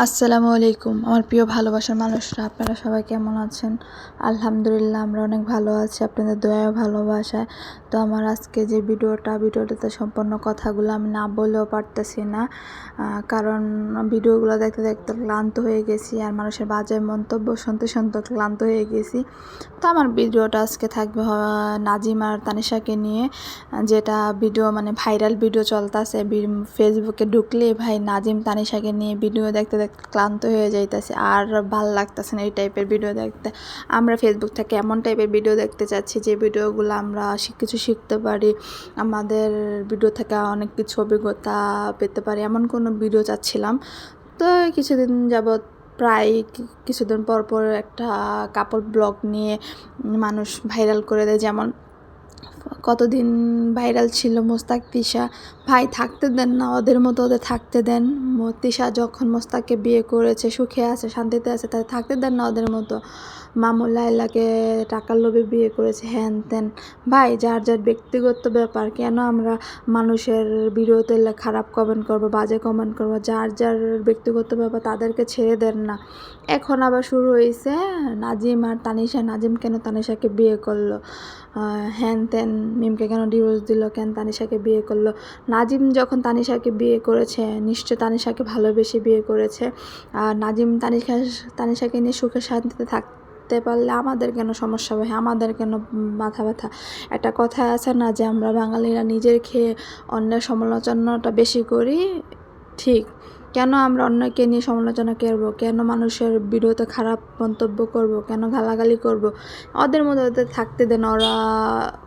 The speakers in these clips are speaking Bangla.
আসসালামু আলাইকুম আমার প্রিয় ভালোবাসার মানুষরা, আপনারা সবাই কেমন আছেন? আলহামদুলিল্লাহ আমরা অনেক ভালো আছি, আপনাদের দয়া ভালোবাসায়। তো আমার আজকে যে ভিডিওটাতে সম্পূর্ণ কথাগুলো আমি না বলেও পারতেছি না, কারণ ভিডিওগুলো দেখতে দেখতে ক্লান্ত হয়ে গেছি, আর মানুষের বাজে মন্তব্য শুনতে শুনতে ক্লান্ত হয়ে গেছি। তো আমার ভিডিওটা আজকে থাকবে নাজিম আর তানিশাকে নিয়ে, যেটা ভিডিও মানে ভাইরাল ভিডিও চলতেছে। ফেসবুকে ঢুকলে ভাই নাজিম তানিশাকে নিয়ে ভিডিও দেখতে দেখতে ক্লান্ত হয়ে যাইতেছে, আর ভাল লাগতেছে না এই টাইপের ভিডিও দেখতে। আমরা ফেসবুক থেকে এমন টাইপের ভিডিও দেখতে চাচ্ছি যে ভিডিওগুলো আমরা কিছু শিখতে পারি, আমাদের ভিডিও থেকে অনেক কিছু অভিজ্ঞতা পেতে পারি, এমন কোনো ভিডিও চাচ্ছিলাম। তো কিছুদিন যাবৎ প্রায় কিছুদিন পর পর একটা কাপড় ব্লগ নিয়ে মানুষ ভাইরাল করে দেয়। যেমন কতদিন ভাইরাল ছিল মোস্তাক তিশা, ভাই থাকতে দেন না ওদের মতো, ওদের থাকতে দেন। তিশা যখন মোস্তাককে বিয়ে করেছে, সুখে আছে, শান্তিতে আছে, তাই থাকতে দেন না ওদের মতো। মামুন লাইলাকে টাকার লোভে বিয়ে করেছে, হ্যান ত্যান। ভাই যার যার ব্যক্তিগত ব্যাপার, কেন আমরা মানুষের ভিডিওতে খারাপ কমেন্ট করবো, বাজে কমেন্ট করবো? যার যার ব্যক্তিগত ব্যাপার তাদেরকে ছেড়ে দেন না। এখন আবার শুরু হয়েছে নাজিম আর তানিশা, নাজিম কেন তানিশাকে বিয়ে করলো, হ্যান ত্যান, মিমকে কেন ডিভোর্স দিল, কেন তানিশাকে বিয়ে করলো। নাজিম যখন তানিশাকে বিয়ে করেছে নিশ্চয় তানিশাকে ভালোবেসে বিয়ে করেছে, আর নাজিম তানিশাকে নিয়ে সুখে শান্তিতে থাকতে পারলে আমাদের কেন সমস্যা হয়, আমাদের কেন মাথা ব্যথা? একটা কথা আছে না যে আমরা বাঙালিরা নিজের খেয়ে অন্যের সমালোচনাটা বেশি করি, ঠিক। কেন আমরা অন্যকে নিয়ে সমালোচনা করব? কেন মানুষের ভিডিওতে খারাপ মন্তব্য করব? কেন গালাগালি করব? ওদের মতো ওদের থাকতে দেন, ওরা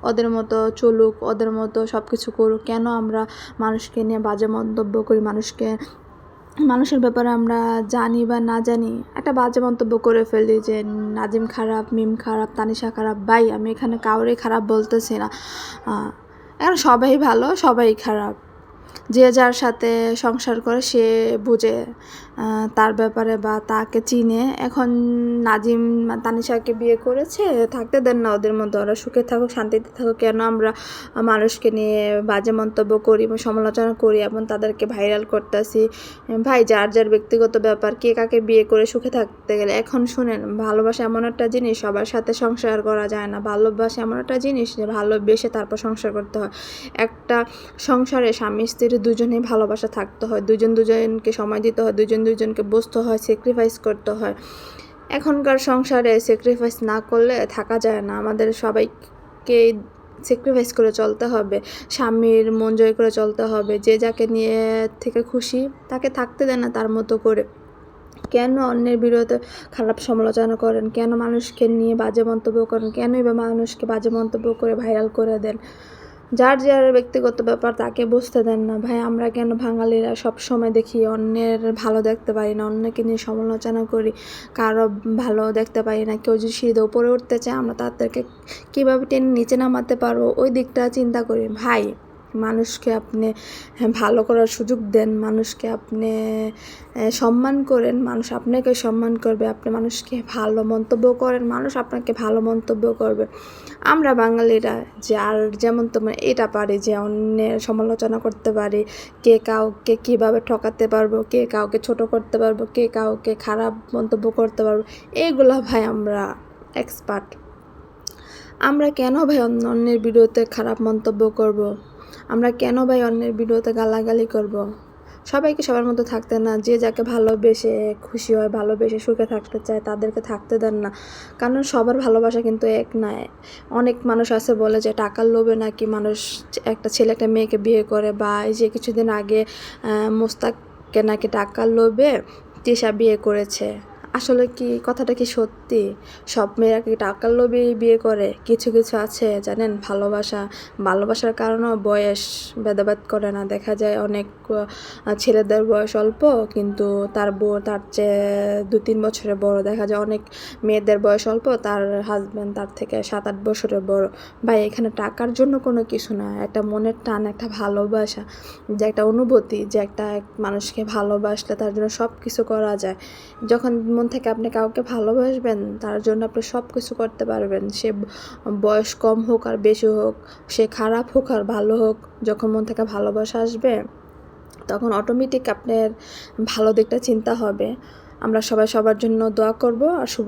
ওদের মতো চলুক, ওদের মতো সব কিছু করুক। কেন আমরা মানুষকে নিয়ে বাজে মন্তব্য করি? মানুষের ব্যাপারে আমরা জানি বা না জানি একটা বাজে মন্তব্য করে ফেলি যে নাজিম খারাপ, মিম খারাপ, তানিশা খারাপ। ভাই আমি এখানে কাউরে খারাপ বলতেছি না, এখন সবাই ভালো, সবাই খারাপ। যে যার সাথে সংসার করে সে বুঝে তার ব্যাপারে বা তাকে চিনে। এখন নাজিম তানিশাকে বিয়ে করেছে, থাকতে দেন না ওদের মধ্যে, ওরা সুখে থাকুক, শান্তিতে থাকুক। কেন আমরা মানুষকে নিয়ে বাজে মন্তব্য করি বা সমালোচনা করি এবং তাদেরকে ভাইরাল করতেছি? ভাই যার যার ব্যক্তিগত ব্যাপার, কে কাকে বিয়ে করে সুখে থাকতে গেলে। এখন শুনেন, ভালোবাসা এমন একটা জিনিস, সবার সাথে সংসার করা যায় না। ভালোবাসা এমন একটা জিনিস যে ভালোবেসে তারপর সংসার করতে হয়। একটা সংসারে স্বামী স্ত্রী দুজনেই ভালোবাসা থাকতে হয়, দুজন দুজনকে সময় দিতে হয়, দুজন দুজনকে বুঝতে হয়, স্যাক্রিফাইস করতে হয়। এখনকার সংসারে স্যাক্রিফাইস না করলে থাকা যায় না, আমাদের সবাইকে স্যাক্রিফাইস করে চলতে হবে, স্বামীর মন জয় করে চলতে হবে। যে যাকে নিয়ে থেকে খুশি তাকে থাকতে দেন না তার মতো করে। কেন অন্যের বিরুদ্ধে খারাপ সমালোচনা করেন? কেন মানুষকে নিয়ে বাজে মন্তব্য করেন? কেনই বা মানুষকে বাজে মন্তব্য করে ভাইরাল করে দেন? যার যার ব্যক্তিগত ব্যাপার তাকে বুঝতে দেন না। ভাই আমরা কেন বাঙালিরা সব সময় দেখি অন্যের ভালো দেখতে পারি না, অন্যকে নিয়ে সমালোচনা করি, কারো ভালো দেখতে পারি না। কেউ যদি সিঁড়িতে উপরে উঠতে চায় আমরা তাদেরকে কীভাবে টেনে নিচে নামাতে পারবো ওই দিকটা চিন্তা করি। ভাই মানুষকে আপনি ভালো করার সুযোগ দেন, মানুষকে আপনি সম্মান করেন, মানুষ আপনাকে সম্মান করবে। আপনি মানুষকে ভালো মন্তব্য করেন, মানুষ আপনাকে ভালো মন্তব্য করবে। আমরা বাঙালিরা যার যেমন তোমার এটা পারি যে অন্যের সমালোচনা করতে পারি, কে কাউকে কীভাবে ঠকাতে পারবো, কে কাউকে ছোট করতে পারবো, কে কাউকে খারাপ মন্তব্য করতে পারবো, এইগুলো ভাই আমরা এক্সপার্ট। আমরা কেন ভাই অন্যের ভিডিওতে খারাপ মন্তব্য করব? আমরা কেন ভাই অন্যের ভিডিওতে গালাগালি করব? সবাইকে সবার মতো থাকতে না, যে যাকে ভালোবেসে খুশি হয়, ভালোবেসে সুখে থাকতে চায় তাদেরকে থাকতে দেন না। কারণ সবার ভালোবাসা কিন্তু এক নয়। অনেক মানুষ আছে বলে যে টাকার লোভে নাকি মানুষ একটা ছেলে একটা মেয়েকে বিয়ে করে, বা এই যে কিছুদিন আগে মোস্তাককে নাকি টাকার লোভে তিশা বিয়ে করেছে। আসলে কি কথাটা কি সত্যি? সব মেয়েরা কি টাকার লোভেই বিয়ে করে? কিছু কিছু আছে জানেন, ভালোবাসার কারণেও বয়স ভেদাভেদ করে না। দেখা যায় অনেক ছেলেদের বয়স অল্প কিন্তু তার বউ তার চেয়ে 2-3 বছরের বড়। দেখা যায় অনেক মেয়েদের বয়স অল্প, তার হাজব্যান্ড তার থেকে 7-8 বছরের বড়। ভাই এখানে টাকার জন্য কোনো কিছু না, একটা মনের টান, একটা ভালোবাসা, যে একটা অনুভূতি, যে একটা মানুষকে ভালোবাসলে তার জন্য সব কিছু করা যায়। যখন মন থেকে আপনি কাউকে ভালোবাসবেন তার জন্য আপনি সব কিছু করতে পারবেন। সে বয়স কম হোক আর বেশি হোক, সে খারাপ হোক আর ভালো হোক, যখন মন থেকে ভালোবাসা আসবে তখন অটোমেটিক আপনার ভালো দিকটা চিন্তা হবে। আমরা সবাই সবার জন্য দোয়া করব। আর শুভ